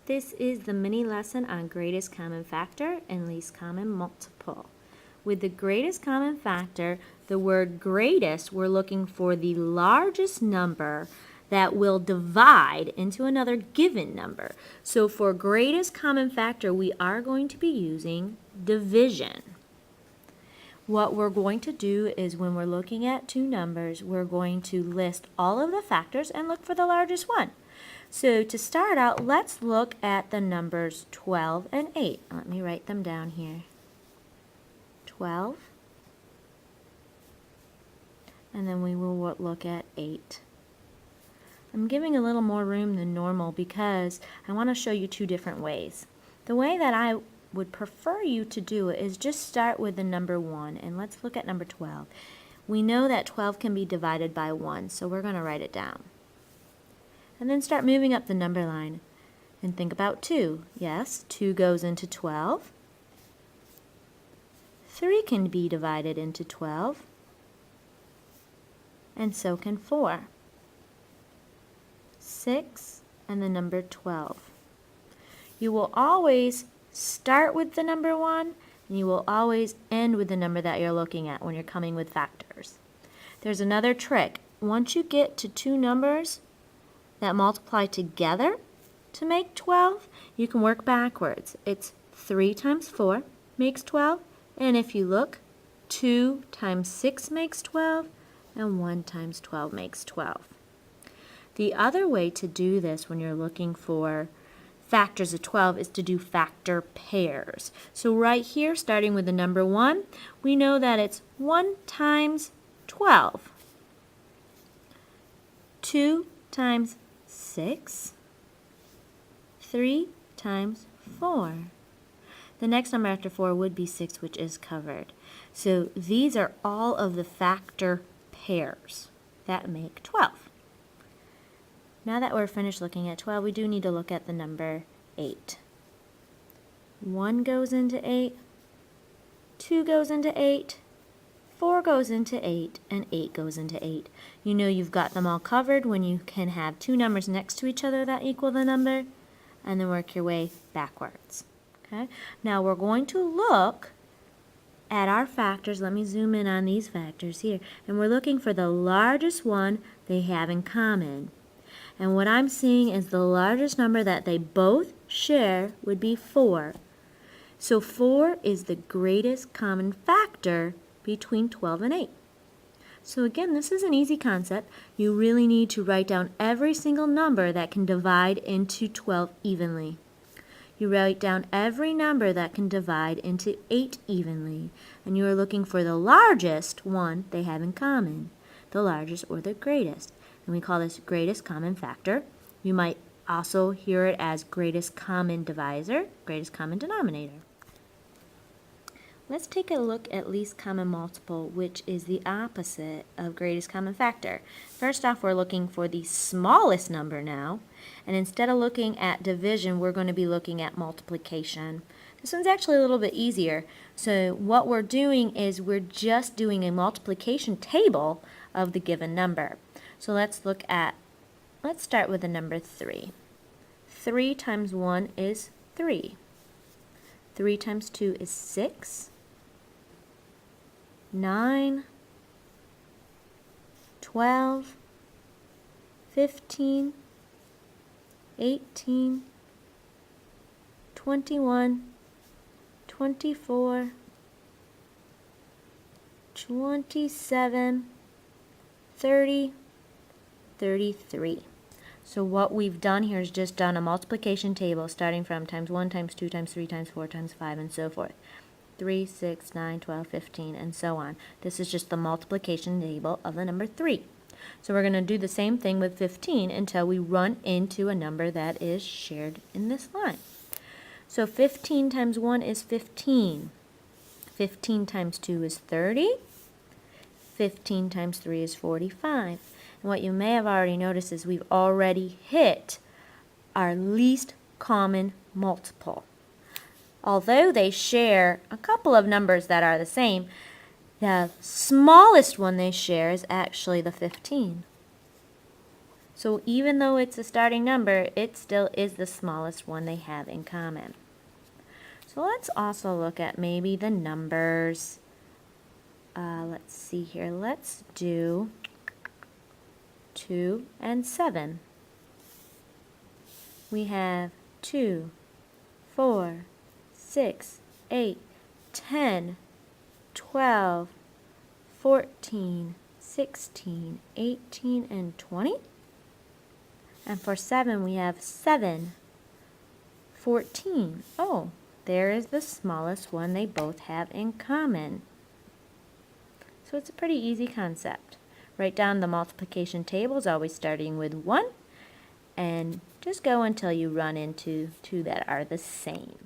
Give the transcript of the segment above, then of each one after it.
This is the mini lesson on greatest common factor and least common multiple. With the greatest common factor, the word greatest, we're looking for the largest number that will divide into another given number. So for greatest common factor, we are going to be using division. What we're going to do is when we're looking at two numbers, we're going to list all of the factors and look for the largest one. So to start out, let's look at the numbers 12 and 8. Let me write them down here. 12, and then we will look at 8. I'm giving a little more room than normal because I want to show you two different ways. The way that I would prefer you to do it is just start with the number 1, and let's look at number 12. We know that 12 can be divided by 1, so we're going to write it down. And then start moving up the number line and think about 2. Yes, 2 goes into 12. 3 can be divided into 12, and so can 4. 6 and the number 12. You will always start with the number 1, and you will always end with the number that you're looking at when you're coming with factors. There's another trick. Once you get to two numbers that multiply together to make 12, you can work backwards. It's 3 times 4 makes 12, and if you look, 2 times 6 makes 12, and 1 times 12 makes 12. The other way to do this when you're looking for factors of 12 is to do factor pairs. So right here, starting with the number 1, we know that it's 1 times 12. 2 times 6. 3 times 4. The next number after 4 would be 6, which is covered. So these are all of the factor pairs that make 12. Now that we're finished looking at 12, we do need to look at the number 8. 1 goes into 8, 2 goes into 8, 4 goes into 8, and 8 goes into 8. You know you've got them all covered when you can have two numbers next to each other that equal the number, and then work your way backwards. Okay? Now we're going to look at our factors. Let me zoom in on these factors here. And we're looking for the largest one they have in common. And what I'm seeing is the largest number that they both share would be 4. So 4 is the greatest common factor between 12 and 8. So again, this is an easy concept. You really need to write down every single number that can divide into 12 evenly. You write down every number that can divide into 8 evenly. And you are looking for the largest one they have in common, the largest or the greatest. And we call this greatest common factor. You might also hear it as greatest common divisor, greatest common denominator. Let's take a look at least common multiple, which is the opposite of greatest common factor. First off, we're looking for the smallest number now, and instead of looking at division, we're going to be looking at multiplication. This one's actually a little bit easier. So what we're doing is we're just doing a multiplication table of the given number. So let's start with the number 3. 3 times 1 is 3. 3 times 2 is 6. 9, 12, 15, 18, 21, 24, 27, 30, 33. So what we've done here is just done a multiplication table starting from times 1, times 2, times 3, times 4, times 5, and so forth. 3, 6, 9, 12, 15, and so on. This is just the multiplication table of the number 3. So we're going to do the same thing with 15 until we run into a number that is shared in this line. So 15 times 1 is 15. 15 times 2 is 30. 15 times 3 is 45. And what you may have already noticed is we've already hit our least common multiple. Although they share a couple of numbers that are the same, the smallest one they share is actually the 15. So even though it's a starting number, it still is the smallest one they have in common. So let's also look at maybe the numbers. Let's see here. Let's do 2 and 7. We have 2, 4, 6, 8, 10, 12, 14, 16, 18, and 20. And for 7, we have 7, 14. Oh, there is the smallest one they both have in common. So it's a pretty easy concept. Write down the multiplication tables, always starting with 1, and just go until you run into 2 that are the same.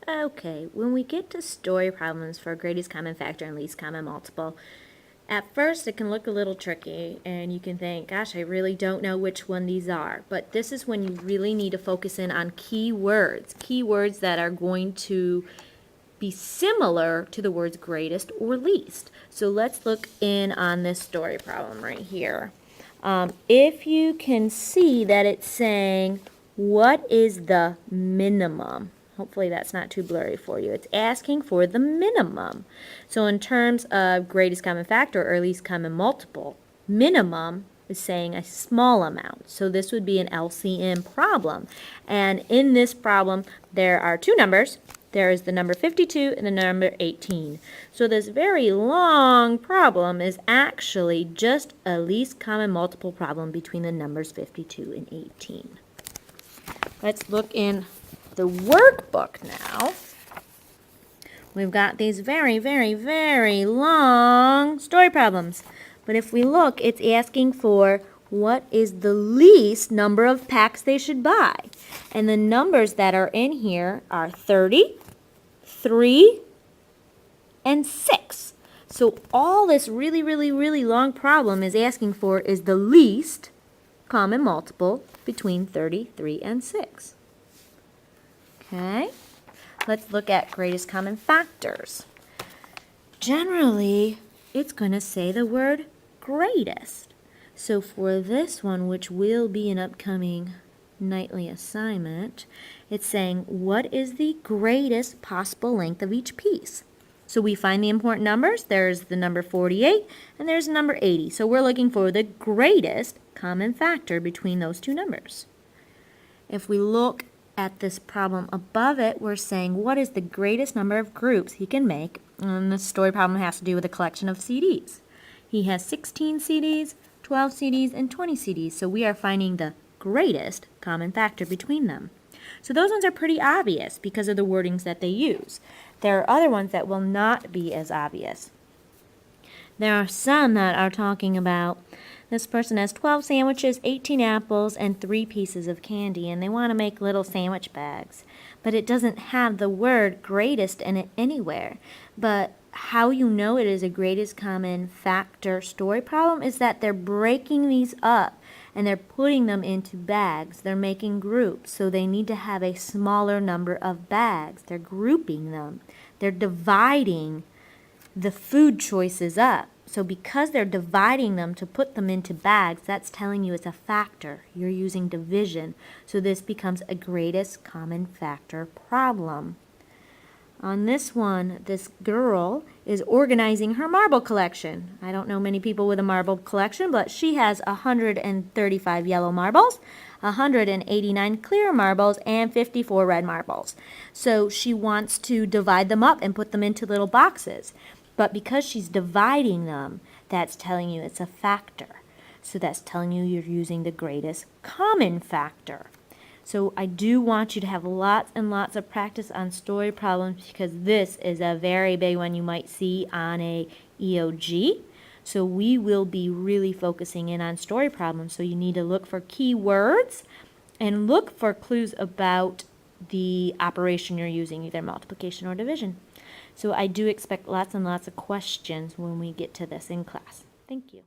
Okay, when we get to story problems for greatest common factor and least common multiple, at first it can look a little tricky and you can think, gosh, I really don't know which one these are. But this is when you really need to focus in on keywords that are going to be similar to the words greatest or least. So let's look in on this story problem right here. If you can see that it's saying, what is the minimum? Hopefully that's not too blurry for you. It's asking for the minimum. So in terms of greatest common factor or least common multiple, minimum is saying a small amount. So this would be an LCM problem. And in this problem, there are two numbers. There is the number 52 and the number 18. So this very long problem is actually just a least common multiple problem between the numbers 52 and 18. Let's look in the workbook now. We've got these very, very, very long story problems. But if we look, it's asking for what is the least number of packs they should buy. And the numbers that are in here are 30, 3, and 6. So all this really, really, really long problem is asking for is the least common multiple between 33 and 6. Okay, let's look at greatest common factors. Generally, it's going to say the word greatest. So for this one, which will be an upcoming nightly assignment, it's saying what is the greatest possible length of each piece. So we find the important numbers. There's the number 48 and there's the number 80. So we're looking for the greatest common factor between those two numbers. If we look at this problem above it, we're saying what is the greatest number of groups he can make. And the story problem has to do with a collection of CDs. He has 16 CDs, 12 CDs, and 20 CDs. So we are finding the greatest common factor between them. So those ones are pretty obvious because of the wordings that they use. There are other ones that will not be as obvious. There are some that are talking about this person has 12 sandwiches, 18 apples, and 3 pieces of candy, and they want to make little sandwich bags. But it doesn't have the word greatest in it anywhere. But how you know it is a greatest common factor story problem is that they're breaking these up and they're putting them into bags. They're making groups, so they need to have a smaller number of bags. They're grouping them. They're dividing the food choices up. So because they're dividing them to put them into bags, that's telling you it's a factor. You're using division. So this becomes a greatest common factor problem. On this one, this girl is organizing her marble collection. I don't know many people with a marble collection, but she has 135 yellow marbles, 189 clear marbles, and 54 red marbles. So she wants to divide them up and put them into little boxes. But because she's dividing them, that's telling you it's a factor. So that's telling you you're using the greatest common factor. So I do want you to have lots and lots of practice on story problems because this is a very big one you might see on a EOG. So we will be really focusing in on story problems. So you need to look for keywords and look for clues about the operation you're using, either multiplication or division. So I do expect lots and lots of questions when we get to this in class. Thank you.